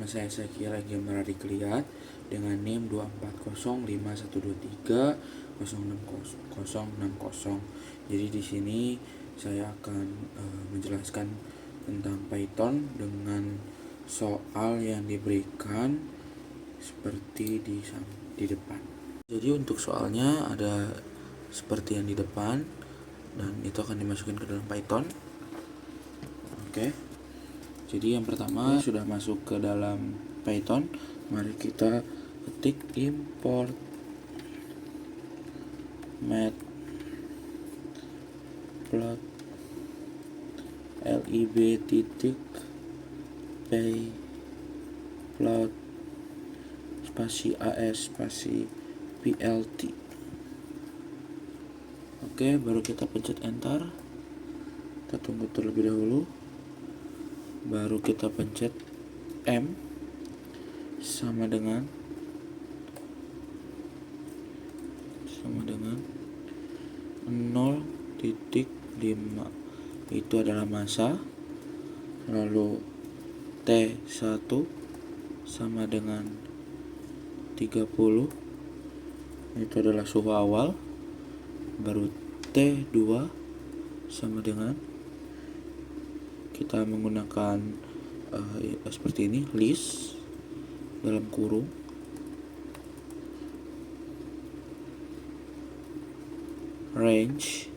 Nama saya Kira Gemar Dikliat dengan NIM 2405123060060. Jadi di sini saya akan menjelaskan tentang Python dengan soal yang diberikan seperti di depan. Jadi untuk soalnya ada seperti yang di depan dan itu akan dimasukkan ke dalam Python. Oke. Jadi yang pertama sudah masuk ke dalam Python, mari kita ketik import matplotlib.py spasi as spasi plt. Oke, baru kita pencet enter. Kita tunggu terlebih dahulu. Baru kita pencet M sama dengan 0.5, itu adalah massa. Lalu T1 sama dengan 30, itu adalah suhu awal. Baru T2 sama dengan, kita menggunakan seperti ini, list dalam kurung range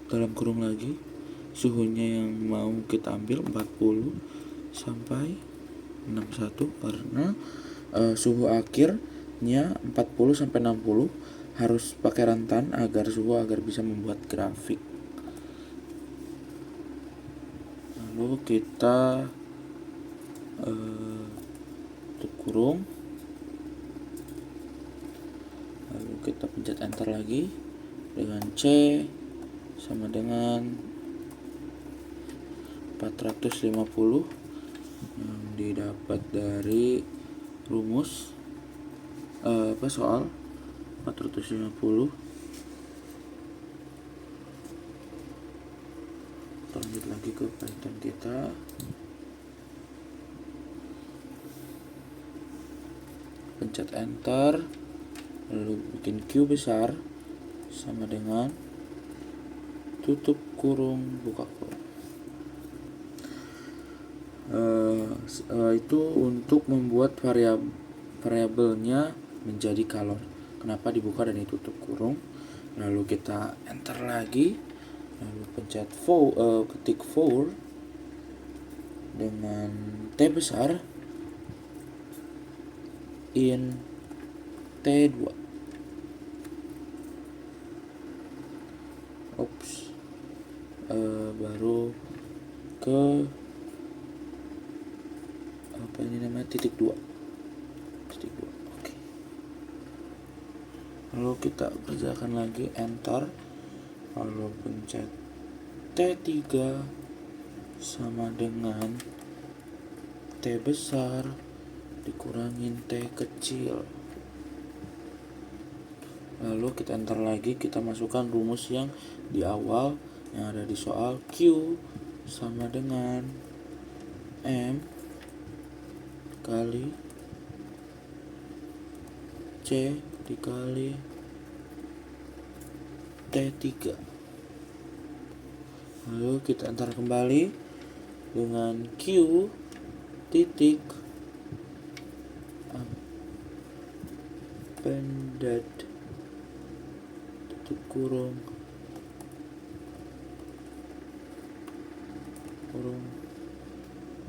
dalam kurung lagi, suhunya yang mau kita ambil 40 sampai 61 karena suhu akhirnya 40 sampai 60 harus pakai rentan agar bisa membuat grafik. Lalu kita tutup kurung, lalu kita pencet enter lagi dengan C sama dengan 450 yang didapat dari rumus soal 450. Lanjut lagi ke Python kita. Pencet enter, lalu bikin Q besar sama dengan tutup kurung, buka kurung. Itu untuk membuat variabelnya menjadi kalor. Kenapa dibuka dan ditutup kurung? Lalu kita enter lagi, lalu pencet ketik for dengan T besar in T2. Baru ke titik 2. Oke. Lalu kita kerjakan lagi, enter, lalu pencet T3 sama dengan T besar dikurangin T kecil. Lalu kita enter lagi, kita masukkan rumus yang di awal yang ada di soal. Q sama dengan M kali C dikali T3. Lalu kita enter kembali dengan Q titik appended tutup kurung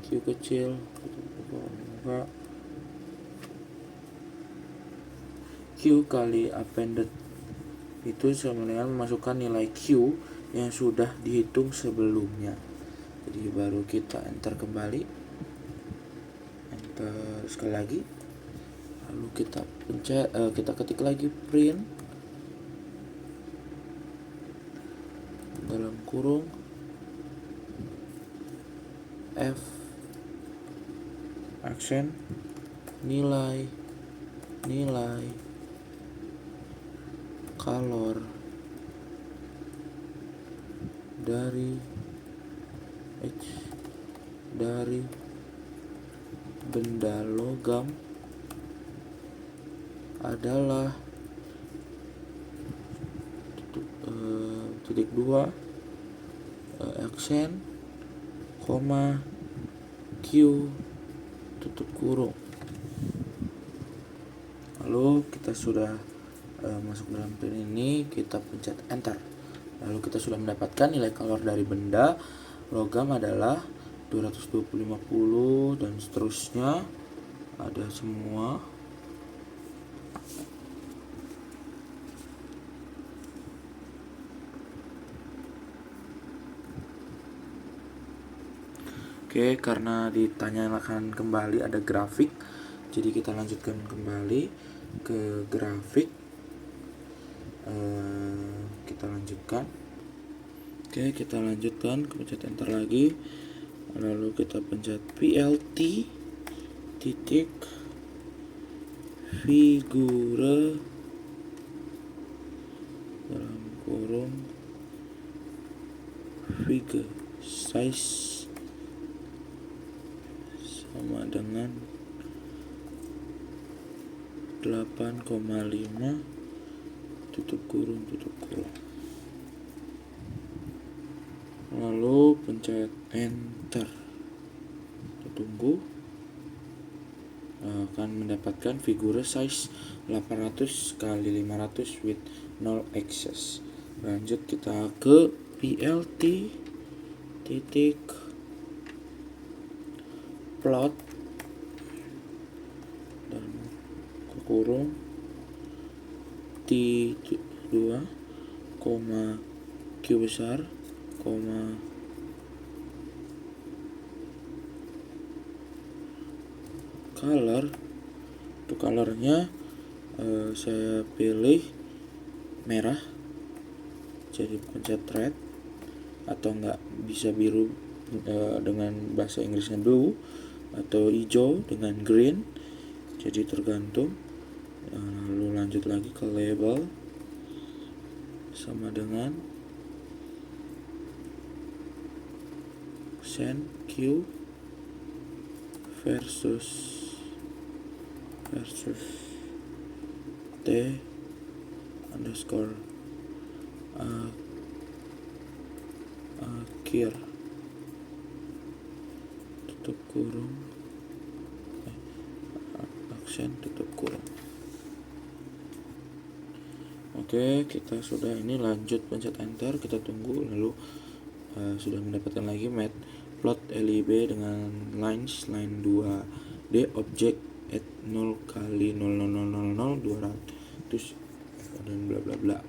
Q kecil, Q kali appended itu sama dengan memasukkan nilai Q yang sudah dihitung sebelumnya. Jadi baru kita enter kembali, enter sekali lagi, lalu kita ketik lagi print dalam kurung F aksen nilai kalor dari H dari benda logam adalah titik dua aksen, koma, Q, tutup kurung. Lalu kita sudah masuk dalam print ini, kita pencet enter. Lalu kita sudah mendapatkan nilai kalor dari benda logam adalah 250 dan seterusnya, ada semua. Oke, karena ditanyakan kembali ada grafik, jadi kita lanjutkan kembali ke grafik. Kita lanjutkan. Oke, kita lanjutkan, pencet enter lagi. Lalu kita pencet PLT titik figure dalam kurung figure size sama dengan 8,5 tutup kurung. Lalu pencet enter. Kita tunggu. Akan mendapatkan figure size 800 x 500 with 0 access. Lanjut kita ke PLT titik plot dan kurung T2, Q besar, color. Untuk colornya saya pilih merah, jadi pencet red, atau enggak bisa biru dengan bahasa Inggrisnya blue, atau hijau dengan green, jadi tergantung. Lalu lanjut lagi ke label sama dengan send Q versus T underscore akhir tutup kurung aksen tutup kurung. Oke, kita sudah ini, lanjut pencet enter, kita tunggu. Lalu sudah mendapatkan lagi matplot lib dengan lines line 2D object at 0 kali 0,000,000 200 dan bla bla bla.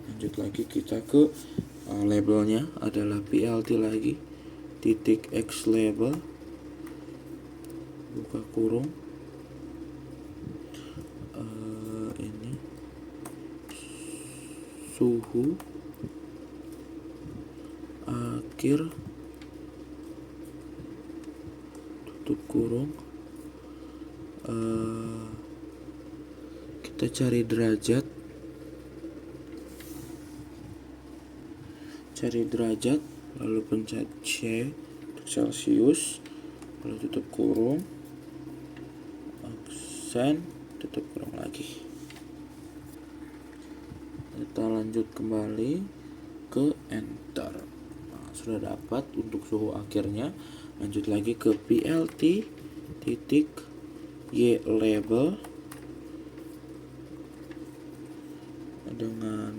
Lanjut lagi kita ke labelnya adalah PLT lagi titik X label buka kurung ini suhu akhir tutup kurung. Kita cari derajat, lalu pencet C untuk Celsius, lalu tutup kurung, aksen, tutup kurung lagi. Kita lanjut kembali ke enter. Sudah dapat untuk suhu akhirnya. Lanjut lagi ke PLT titik Y label dengan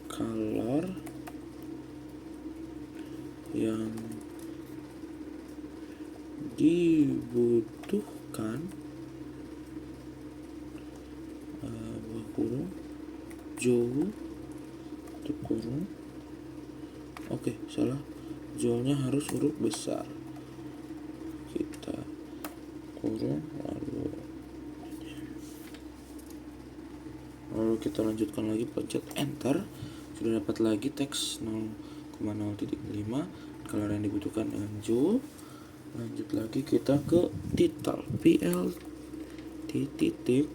color yang dibutuhkan, buka kurung, jauh, tutup kurung. Oke, salah, jauhnya harus huruf besar. Kita kurung, lalu kita lanjutkan lagi, pencet enter. Sudah dapat lagi teks 0,0.5, color yang dibutuhkan dengan jauh. Lanjut lagi kita ke title PLT titik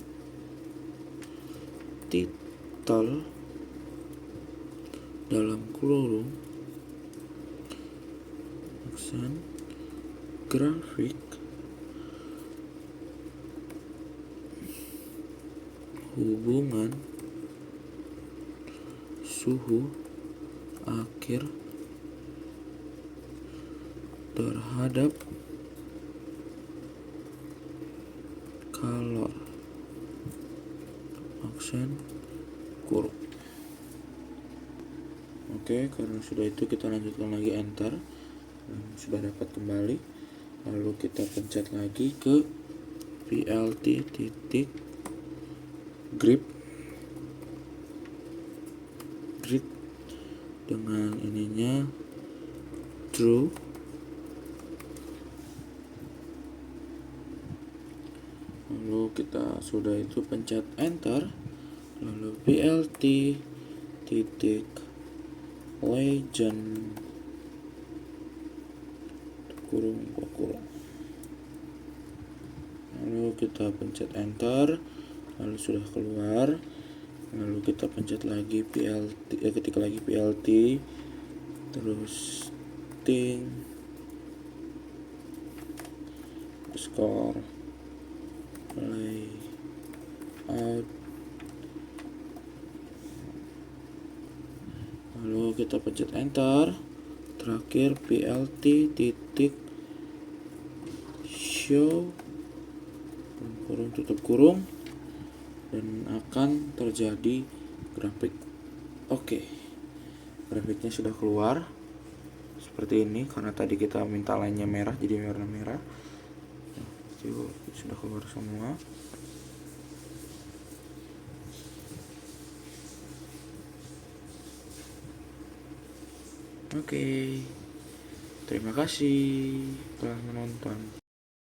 title dalam kurung aksen, grafik, hubungan, suhu, akhir, terhadap, kalor, aksen, kurung. Oke, karena sudah itu kita lanjutkan lagi enter. Sudah dapat kembali. Lalu kita pencet lagi ke plt titik grip dengan ininya true. Lalu kita sudah itu pencet enter. Lalu plt titik legend kurung. Lalu kita pencet enter. Lalu sudah keluar. Lalu kita pencet lagi ketik lagi plt, terus ting score layout. Lalu kita pencet enter. Terakhir plt titik show kurung tutup kurung, dan akan terjadi grafik. Oke, grafiknya sudah keluar seperti ini. Karena tadi kita minta lainnya merah, jadi warna merah. Itu sudah keluar semua. Oke, terima kasih telah menonton.